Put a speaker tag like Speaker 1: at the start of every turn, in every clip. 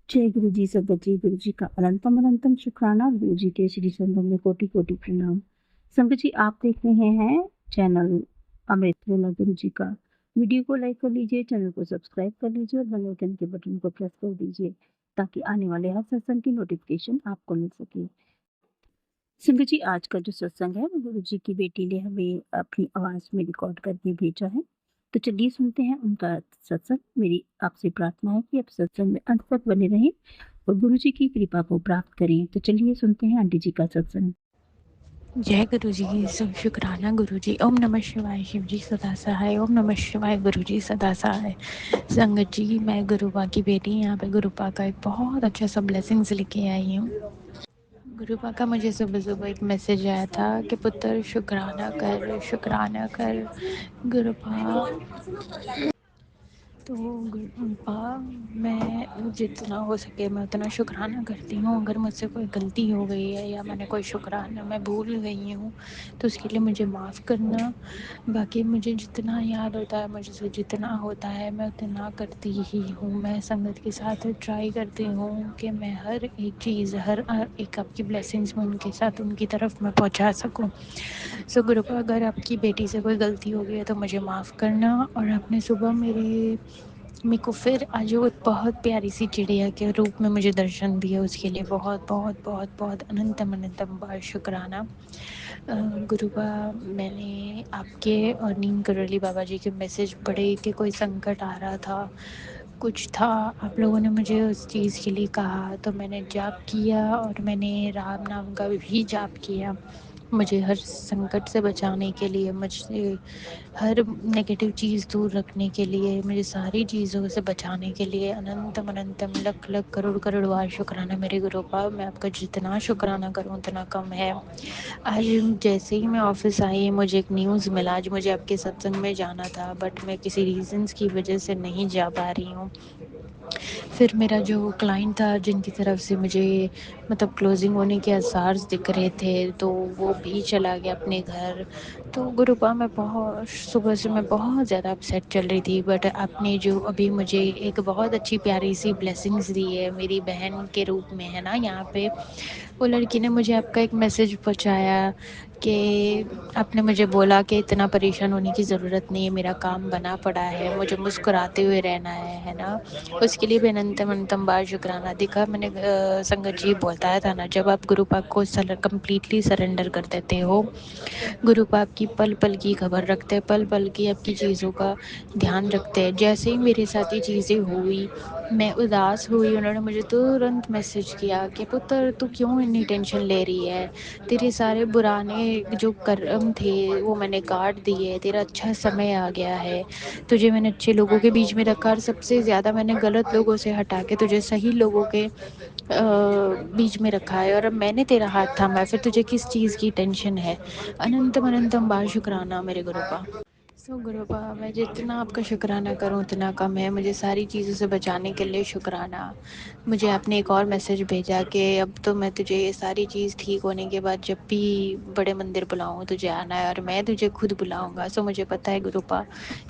Speaker 1: जय गुरु जी संगत जी, गुरु जी का अनंतम अनंतम शुक्राना, गुरु जी के श्री चरणों में कोटि कोटि प्रणाम। संगत जी, आप देख रहे हैं चैनल अमृत वेला गुरु जी का। वीडियो को लाइक कर लीजिए, चैनल को सब्सक्राइब कर लीजिए और बेल आइकन के बटन को प्रेस कर दीजिए ताकि आने वाले हर सत्संग की नोटिफिकेशन आपको मिल सके। संगत जी, आज का जो सत्संग है वो गुरु जी की बेटी ने हमें अपनी आवाज में रिकॉर्ड करके भेजा है। तो चलिए सुनते हैं उनका सत्संग। मेरी आपसे प्रार्थना है कि आप सत्संग में अंत तक बने रहें और गुरु जी की कृपा को प्राप्त करें। तो चलिए सुनते हैं आंटी जी का सत्संग।
Speaker 2: जय गुरु जी, सब शुक्राना गुरु जी। ओम नमः शिवाय, शिव जी सदा सहाय। ओम नमः शिवाय, गुरु जी सदा सहाय। संगत जी, मैं गुरुपा की बेटी यहाँ पे गुरुपा का एक बहुत अच्छा सा ब्लेसिंग्स लेके आई हूँ। गुरुपा का मुझे सुबह सुबह एक मैसेज आया था कि पुत्र शुक्राना कर, शुक्राना कर। गुरुपा तो गुरुपा, मैं जितना हो सके मैं उतना शुक्राना करती हूँ। अगर मुझसे कोई गलती हो गई है या मैंने कोई शुक्राना मैं भूल गई हूँ तो उसके लिए मुझे माफ़ करना। बाकी मुझे जितना याद होता है, मुझसे जितना होता है मैं उतना करती ही हूँ। मैं संगत के साथ ट्राई करती हूँ कि मैं हर एक चीज़, हर एक आपकी ब्लेसिंग्स में उनके साथ उनकी तरफ मैं पहुँचा सकूँ। सो गुरुपा, अगर आपकी बेटी से कोई गलती हो गई है तो मुझे माफ़ करना। और आपने सुबह मेरे को फिर आज वो बहुत प्यारी सी चिड़िया के रूप में मुझे दर्शन दिया, उसके लिए बहुत बहुत बहुत बहुत अनंतम अनंतम बार शुक्राना। गुरुबा, मैंने आपके और नीम करौली बाबा जी के मैसेज पढ़े कि कोई संकट आ रहा था, कुछ था, आप लोगों ने मुझे उस चीज़ के लिए कहा तो मैंने जाप किया और मैंने राम नाम का भी जाप किया। मुझे हर संकट से बचाने के लिए, मुझसे हर नेगेटिव चीज़ दूर रखने के लिए, मुझे सारी चीज़ों से बचाने के लिए अनंतम अनंतम लख लख करोड़ करोड़ बार शुक्राना मेरे गुरुपा। मैं आपका जितना शुक्राना करूँ उतना कम है। आज जैसे ही मैं ऑफिस आई, मुझे एक न्यूज़ मिला। आज मुझे आपके सत्संग में जाना था बट मैं किसी रीजंस की वजह से नहीं जा पा रही हूँ। फिर मेरा जो क्लाइंट था जिनकी तरफ से मुझे मतलब क्लोजिंग होने के आसार दिख रहे थे तो वो भी चला गया अपने घर। तो गुरुपा, मैं बहुत सुबह से मैं बहुत ज़्यादा अपसेट चल रही थी। बट आपने जो अभी मुझे एक बहुत अच्छी प्यारी सी ब्लेसिंग्स दी है मेरी बहन के रूप में, है ना, यहाँ पे वो लड़की ने मुझे आपका एक मैसेज पहुँचाया कि आपने मुझे बोला कि इतना परेशान होने की ज़रूरत नहीं है, मेरा काम बना पड़ा है, मुझे मुस्कुराते हुए रहना है ना। उसके लिए भी अनंतम अनंतम बार शुक्राना। देखा मैंने, संगत जी बताया था ना, जब आप गुरु पाक को कम्प्लीटली सरेंडर कर देते हो, गुरु पाक की पल पल की खबर रखते हैं, पल पल की आपकी चीज़ों का ध्यान रखते हैं। जैसे ही मेरे साथ ये चीज़ें हुई, मैं उदास हुई, उन्होंने मुझे तुरंत मैसेज किया कि पुत्र तू क्यों इतनी टेंशन ले रही है, तेरे सारे पुराने जो कर्म थे वो मैंने काट दिए, तेरा अच्छा समय आ गया है, तुझे मैंने अच्छे लोगों के बीच में रखा और सबसे ज़्यादा मैंने गलत लोगों से हटा के तुझे सही लोगों के बीच में रखा है और अब मैंने तेरा हाथ थामा है, फिर तुझे किस चीज़ की टेंशन है। अनंतम अनंतम बार शुक्राना मेरे गुरुपा। सो गुरुपा, मैं जितना आपका शुक्राना करूं उतना कम है। मुझे सारी चीज़ों से बचाने के लिए शुक्राना। मुझे आपने एक और मैसेज भेजा कि अब तो मैं तुझे ये सारी चीज़ ठीक होने के बाद जब भी बड़े मंदिर बुलाऊं तुझे आना है और मैं तुझे खुद बुलाऊंगा। सो मुझे पता है गुरुपा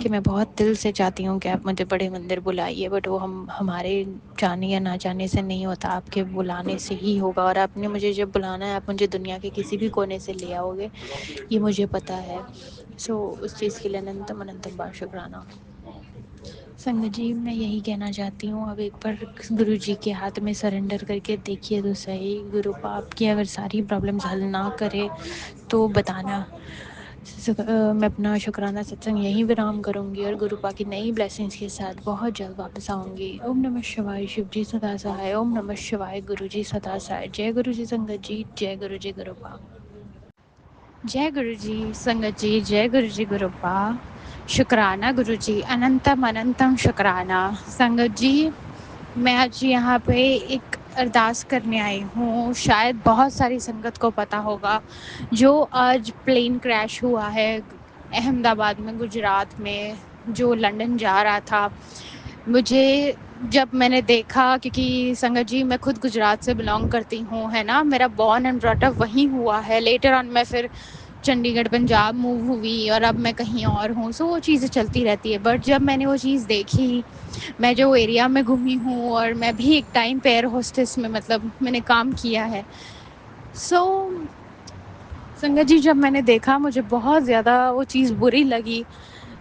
Speaker 2: कि मैं बहुत दिल से चाहती हूँ कि आप मुझे बड़े मंदिर बुलाइए, बट वो हम हमारे चाहने या ना चाहने से नहीं होता, आपके बुलाने से ही होगा। और आपने मुझे जब बुलाना है आप मुझे दुनिया के किसी भी कोने से ले आओगे, ये मुझे पता है। सो उस चीज़ के लिए अनंतम अनंतम बार शुक्राना। संगत जी, मैं यही कहना चाहती हूँ, अब एक बार गुरु जी के हाथ में सरेंडर करके देखिए तो सही। गुरु पाप की अगर सारी प्रॉब्लम्स हल ना करे तो बताना। मैं अपना शुक्राना सत्संग यहीं विराम करूँगी और गुरुपा की नई ब्लेसिंग्स के साथ बहुत जल्द वापस आऊँगी। ओम नमः शिवाय, शिव जी सदा सहाय। ओम नमः शिवाय, गुरु जी सदा सहाय। जय गुरु जी संगत जी, जय गुरु जी गुरुपा। जय गुरु जी संगत जी, जय गुरु जी गुरुपा। शुक्राना गुरु जी, अनंतम अनंतम शुक्राना। संगत जी, मैं आज यहाँ पे एक अरदास करने आई हूँ। शायद बहुत सारी संगत को पता होगा, जो आज प्लेन क्रैश हुआ है अहमदाबाद में, गुजरात में, जो लंदन जा रहा था। मुझे जब मैंने देखा, क्योंकि संगत जी मैं खुद गुजरात से बिलोंग करती हूँ, है ना, मेरा बॉर्न एंड ब्रॉट अप वहीं हुआ है। लेटर ऑन मैं फिर चंडीगढ़ पंजाब मूव हुई और अब मैं कहीं और हूँ, सो वो चीज़ें चलती रहती है। बट जब मैंने वो चीज़ देखी, मैं जो एरिया में घूमी हूँ, और मैं भी एक टाइम पे एयर होस्टेस में मतलब मैंने काम किया है। सो संगत जी, जब मैंने देखा मुझे बहुत ज़्यादा वो चीज़ बुरी लगी,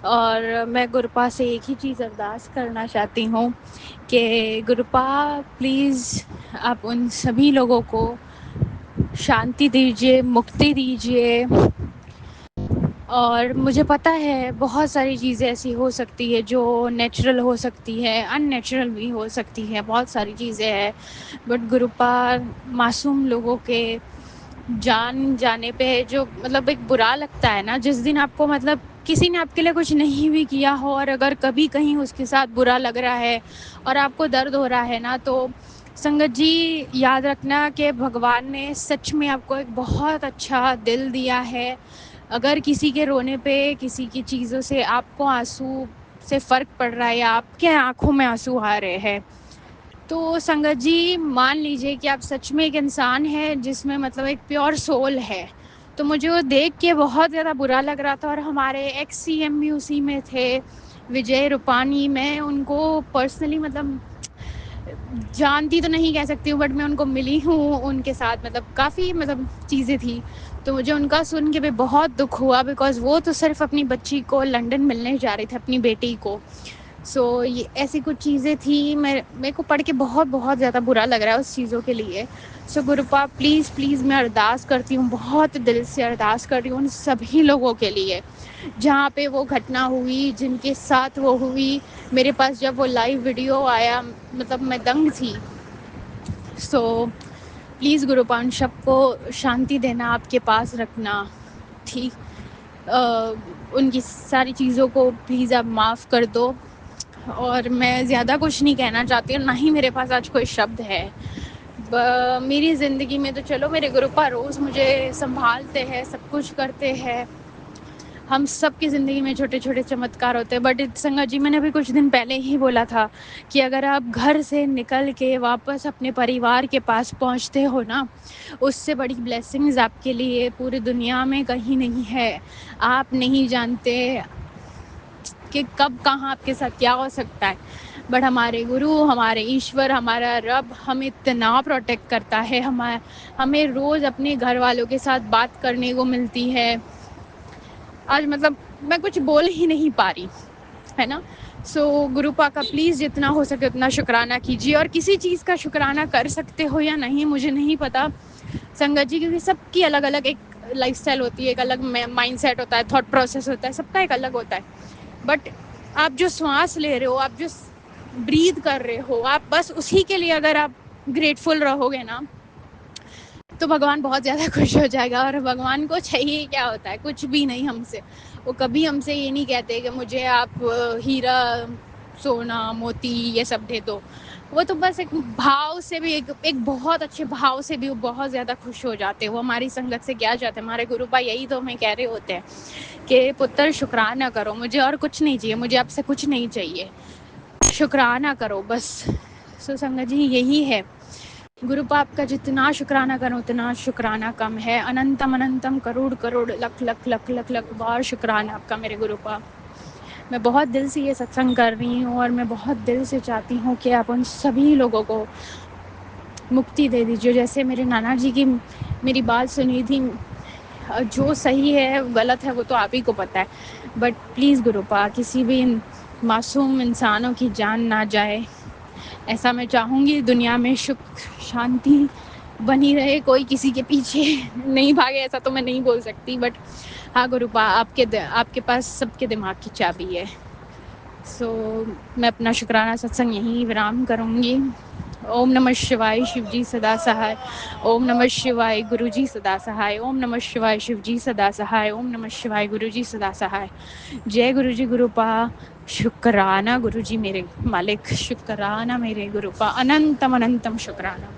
Speaker 2: और मैं गुरुपा से एक ही चीज़ अरदास करना चाहती हूँ कि गुरुपा प्लीज़ आप उन सभी लोगों को शांति दीजिए, मुक्ति दीजिए। और मुझे पता है बहुत सारी चीज़ें ऐसी हो सकती है जो नेचुरल हो सकती है, अननेचुरल भी हो सकती है, बहुत सारी चीज़ें हैं। बट गुरुपा मासूम लोगों के जान जाने पे जो मतलब एक बुरा लगता है ना, जिस दिन आपको मतलब किसी ने आपके लिए कुछ नहीं भी किया हो, और अगर कभी कहीं उसके साथ बुरा लग रहा है और आपको दर्द हो रहा है ना, तो संगत जी याद रखना कि भगवान ने सच में आपको एक बहुत अच्छा दिल दिया है। अगर किसी के रोने पे, किसी की चीज़ों से आपको आंसू से फ़र्क पड़ रहा है, या आपके आंखों में आंसू आ रहे हैं, तो संगत जी मान लीजिए कि आप सच में एक इंसान हैं जिसमें मतलब एक प्योर सोल है। तो मुझे वो देख के बहुत ज़्यादा बुरा लग रहा था। और हमारे एक्स सीएम भी उसी में थे, विजय रूपानी। मैं उनको पर्सनली मतलब जानती तो नहीं कह सकती हूँ, बट मैं उनको मिली हूँ, उनके साथ मतलब काफ़ी मतलब चीज़ें थी। तो मुझे उनका सुन के भी बहुत दुख हुआ, बिकॉज़ वो तो सिर्फ अपनी बच्ची को लंदन मिलने जा रहे थे, अपनी बेटी को। सो ये ऐसी कुछ चीज़ें थी, मेरे को पढ़ के बहुत बहुत ज़्यादा बुरा लग रहा है उस चीज़ों के लिए। सो गुरुपा प्लीज़ प्लीज़ मैं अरदास करती हूँ, बहुत दिल से अरदास कर रही हूँ उन सभी लोगों के लिए जहाँ पे वो घटना हुई, जिनके साथ वो हुई। मेरे पास जब वो लाइव वीडियो आया, मतलब मैं दंग थी। सो प्लीज़ गुरुपा उन सबको शांति देना, आपके पास रखना, ठीक। उनकी सारी चीज़ों को प्लीज़ आप माफ़ कर दो। और मैं ज़्यादा कुछ नहीं कहना चाहती हूँ, ना ही मेरे पास आज कोई शब्द है। मेरी ज़िंदगी में तो चलो मेरे गुरुपा रोज़ मुझे संभालते हैं, सब कुछ करते हैं। हम सबकी ज़िंदगी में छोटे छोटे चमत्कार होते हैं। बट संगत जी, मैंने अभी कुछ दिन पहले ही बोला था कि अगर आप घर से निकल के वापस अपने परिवार के पास पहुँचते हो ना, उससे बड़ी ब्लेसिंग्स आपके लिए पूरी दुनिया में कहीं नहीं है। आप नहीं जानते कि कब कहाँ आपके साथ क्या हो सकता है। बट हमारे गुरु, हमारे ईश्वर, हमारा रब हमें इतना प्रोटेक्ट करता है। हमें रोज़ अपने घर वालों के साथ बात करने को मिलती है। आज मतलब मैं कुछ बोल ही नहीं पा रही, है ना। सो गुरुपा का प्लीज़ जितना हो सके उतना शुक्राना कीजिए। और किसी चीज़ का शुक्राना कर सकते हो या नहीं मुझे नहीं पता संगत जी, क्योंकि सबकी अलग अलग एक लाइफस्टाइल होती है, एक अलग माइंडसेट होता है, थॉट प्रोसेस होता है, सबका एक अलग होता है। बट आप जो श्वास ले रहे हो, आप जो ब्रीद कर रहे हो, आप बस उसी के लिए अगर आप ग्रेटफुल रहोगे ना, तो भगवान बहुत ज़्यादा खुश हो जाएगा। और भगवान को चाहिए क्या होता है, कुछ भी नहीं हमसे। वो कभी हमसे ये नहीं कहते कि मुझे आप हीरा, सोना, मोती ये सब दे दो। वो तो बस एक भाव से भी, एक बहुत अच्छे भाव से भी वो बहुत ज़्यादा खुश हो जाते हैं। वो हमारी संगत से क्या चाहते हैं, हमारे गुरुपा यही तो हमें कह रहे होते हैं कि पुत्र शुक्राना करो, मुझे और कुछ नहीं चाहिए, मुझे आपसे कुछ नहीं चाहिए, शुक्राना करो बस। सो संगत जी यही है, गुरुपा आपका जितना शुक्राना करो उतना शुक्राना कम है। अनंतम अनंतम करोड़ करोड़ लख लख लख लख लख बार शुक्राना आपका मेरे गुरुपा। मैं बहुत दिल से ये सत्संग कर रही हूँ, और मैं बहुत दिल से चाहती हूँ कि आप उन सभी लोगों को मुक्ति दे दीजिए। जैसे मेरे नाना जी की मेरी बात सुनी थी, जो सही है गलत है वो तो आप ही को पता है। बट प्लीज़ गुरुपा किसी भी मासूम इंसानों की जान ना जाए, ऐसा मैं चाहूँगी। दुनिया में सुख शांति बनी रहे, कोई किसी के पीछे नहीं भागे, ऐसा तो मैं नहीं बोल सकती। बट हाँ गुरुपा, आपके पास सबके दिमाग की चाबी है। सो मैं अपना शुक्राना सत्संग यहीं विराम करूँगी। ओम नमः शिवाय, शिवजी सदा सहाय। ओम नमः शिवाय, गुरुजी सदा सहाय। ओम नमः शिवाय, शिवजी सदा सहाय। ओम नमः शिवाय, गुरुजी सदा सहाय। जय गुरुजी गुरुपा। शुक्राना गुरुजी मेरे मालिक, शुक्राना मेरे गुरुपा, अनंतम अनंतम शुक्राना।